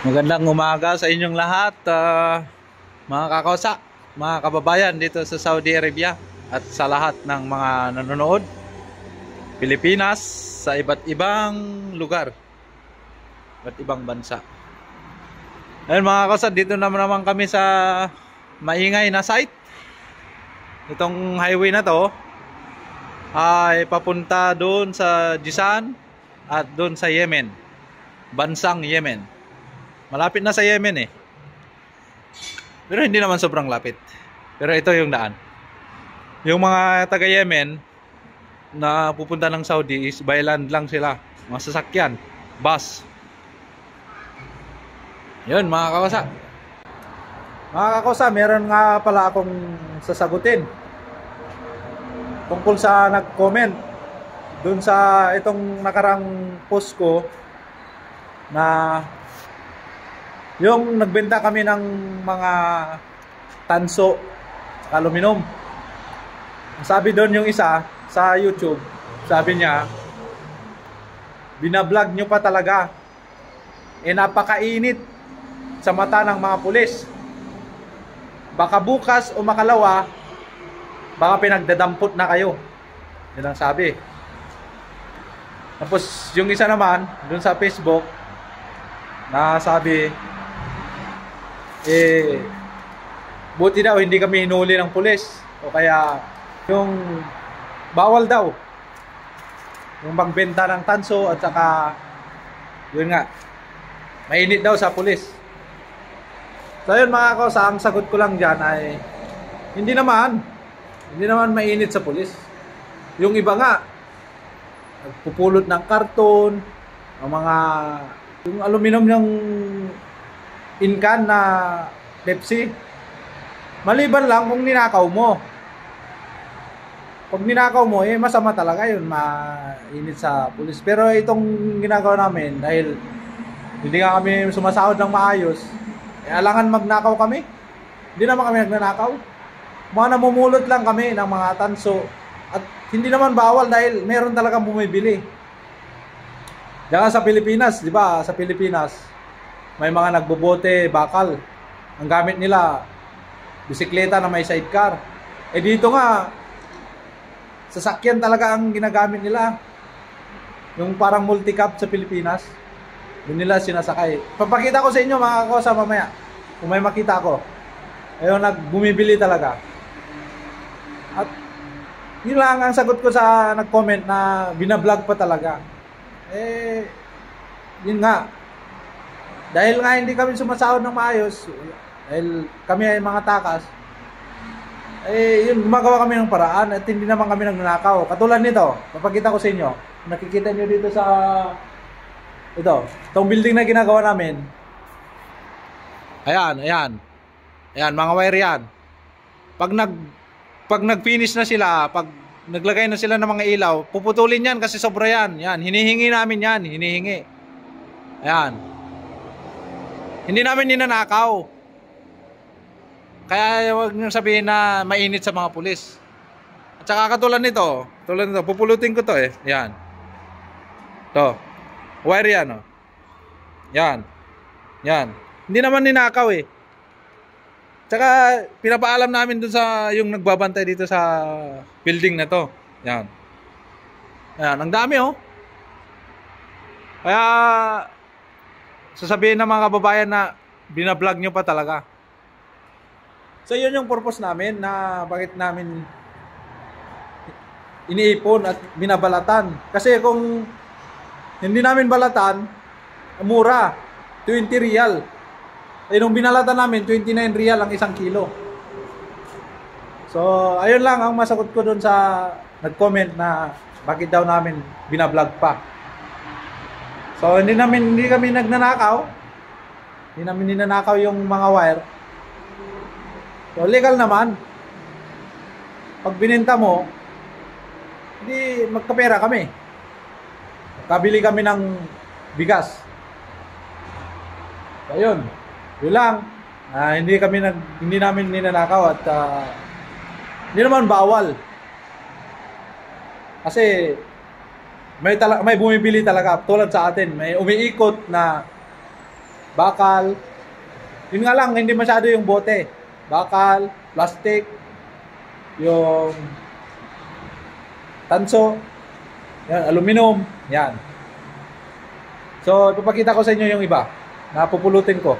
Magandang umaga sa inyong lahat, mga kakausa, mga kababayan dito sa Saudi Arabia at sa lahat ng mga nanonood Pilipinas sa iba't ibang lugar, iba't ibang bansa. Ayun mga kakausa, dito naman kami sa maingay na site. Itong highway na to ay papunta doon sa Jisan at doon sa Yemen, bansang Yemen. Malapit na sa Yemen eh. Pero hindi naman sobrang lapit. Pero ito yung daan. Yung mga taga Yemen na pupunta ng Saudi is by land lang sila. Mga sasakyan, bus. Yun mga kakosa. Mga kakosa, meron nga pala akong sasagutin tungkol sa nag-comment dun sa itong nakarang post ko na yung nagbenta kami ng mga tanso, aluminum. Sabi doon yung isa sa YouTube, sabi niya, binablog nyo pa talaga. Napakainit sa mata ng mga pulis. Baka bukas o makalawa, baka pinagdadampot na kayo. Yun ang sabi. Tapos yung isa naman, doon sa Facebook, na sabi, buti daw hindi kami hinuli ng pulis, o kaya yung bawal daw yung magbenta ng tanso, at saka yun nga, mainit daw sa pulis. So yun mga kausa, ang sagot ko lang dyan ay hindi naman mainit sa pulis. Yung iba nga nagpupulot ng karton, ang mga yung aluminum ng incan na Pepsi, maliban lang kung ninakaw mo. Pag ninakaw mo, masama talaga yun, mainit sa pulis. Pero itong ginagawa namin, dahil hindi nga kami sumasahod ng maayos, alangan magnakaw kami. Hindi naman kami nagnanakaw. Mga namumulot lang kami ng mga tanso. At hindi naman bawal dahil meron talagang bumibili. Diyan sa Pilipinas, di ba? Sa Pilipinas, may mga nagbobote, bakal. Ang gamit nila, bisikleta na may sidecar. Dito nga, sasakyan talaga ang ginagamit nila. Yung parang multi-cab sa Pilipinas, doon nila sinasakay. Papakita ko sa inyo mga kakausa mamaya, kung may makita ko. Ayun, nagbumibili talaga. At yun lang ang sagot ko sa nag-comment na binablog pa talaga. Yun nga, dahil nga hindi kami sumasahod ng maayos, dahil kami ay mga takas, yun, gumagawa kami ng paraan at hindi naman kami nagnanakaw. Katulad nito, papakita ko sa inyo. Nakikita nyo dito sa itong building na ginagawa namin. Ayan, mga wire yan. Pag nag-finish na sila, pag naglagay na sila ng mga ilaw, puputulin yan kasi sobra yan. Yan, hinihingi namin yan, hinihingi. Ayan. Hindi namin ninanakaw. Kaya huwag nyo sabihin na mainit sa mga pulis. At saka katulad nito, pupulutin ko to eh. Yan. To. Wire yan, oh. Yan. Yan. Hindi naman ninakaw eh. Tsaka pinapaalam namin dun sa yung nagbabantay dito sa building na to. Yan. Yan, ang dami oh. Kaya sasabihin ng mga kababayan na binablog nyo pa talaga. So yun yung purpose namin na bakit namin iniipon at binabalatan. Kasi kung hindi namin balatan, mura, 20 riyal. Nung binalatan namin, 29 riyal ang 1 kilo. So ayun lang ang masagot ko dun sa nag-comment na bakit daw namin binablog pa. So hindi kami nagnanakaw. Hindi namin ninanakaw yung mga wire. So legal naman. Pag binenta mo, hindi magkapera kami. Kabili kami ng bigas. So yun. Yun lang. Hindi namin ninanakaw at hindi naman bawal. Kasi may bumibili talaga tulad sa atin, may umiikot na bakal. Yun nga lang, hindi masyado yung bote. Bakal, plastic, yung tanso, yan, aluminum, yan. So, ipapakita ko sa inyo yung iba na pupulutin ko.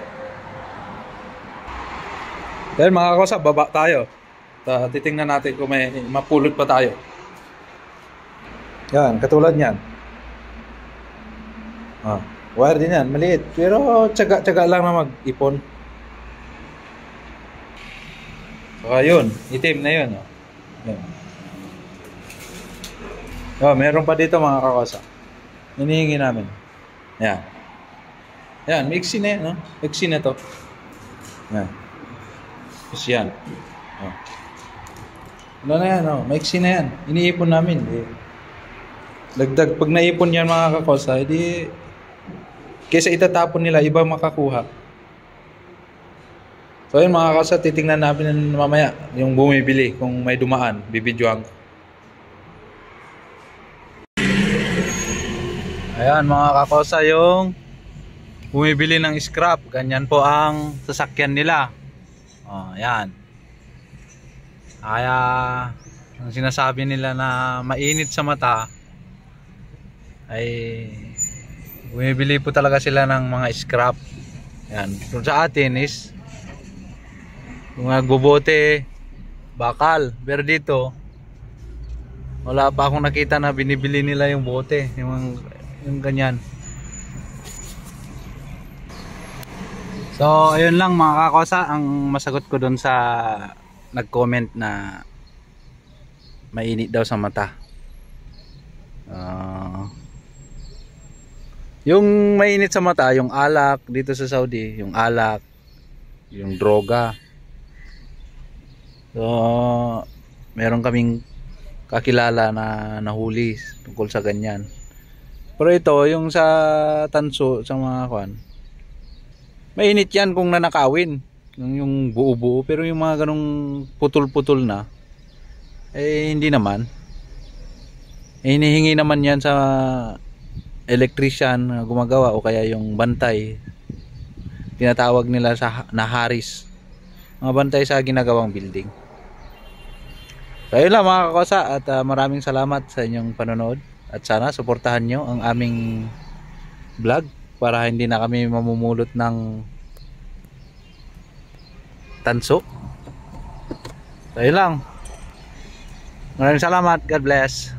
Then mga kausap, baba tayo. Titingnan natin kung may mapulot pa tayo. Yan, katulad yan. Wire din yan, maliit. Pero tsaga-tsaga lang na mag-ipon. So, ayun, itim na yun. Yan. Meron pa dito mga kakosa. Hinihingi namin. Yan. Yan, mixi na yan. No? Mixi na to. Yan. Tapos yan. Ano na yan? Mixi na yan. Iniipon namin. Dagdag, pag naipon yan mga kakosa, edi kaysa itatapon nila, iba makakuha. So yun mga kakosa, titingnan namin mamaya yung bumibili kung may dumaan, bibidyoan ko. Ayan mga kakosa, yung bumibili ng scrap, ganyan po ang sasakyan nila. Ayan. Kaya ang sinasabi nila na mainit sa mata ay bumibili po talaga sila ng mga scrap. Yan. Kung sa atin is yung nagbobote, bakal. Pero dito wala pa akong nakita na binibili nila yung bote, yung ganyan. So ayun lang mga kakosa ang masagot ko doon sa nag-comment na mainit daw sa mata. Yung mainit sa mata, yung alak dito sa Saudi, yung alak, yung droga. So, meron kaming kakilala na nahuli tungkol sa ganyan. Pero ito, yung sa tanso, sa mga kwan, mainit yan kung nanakawin. Yung buo-buo, pero yung mga ganong putol-putol na, eh hindi naman. Hinihingi naman yan sa electrician na gumagawa o kaya yung bantay, tinatawag nila na haris, mga bantay sa ginagawang building. So yun lang mga kakosa, at maraming salamat sa inyong panonood at sana suportahan nyo ang aming vlog para hindi na kami mamumulot ng tanso. So yun lang, maraming salamat, God bless.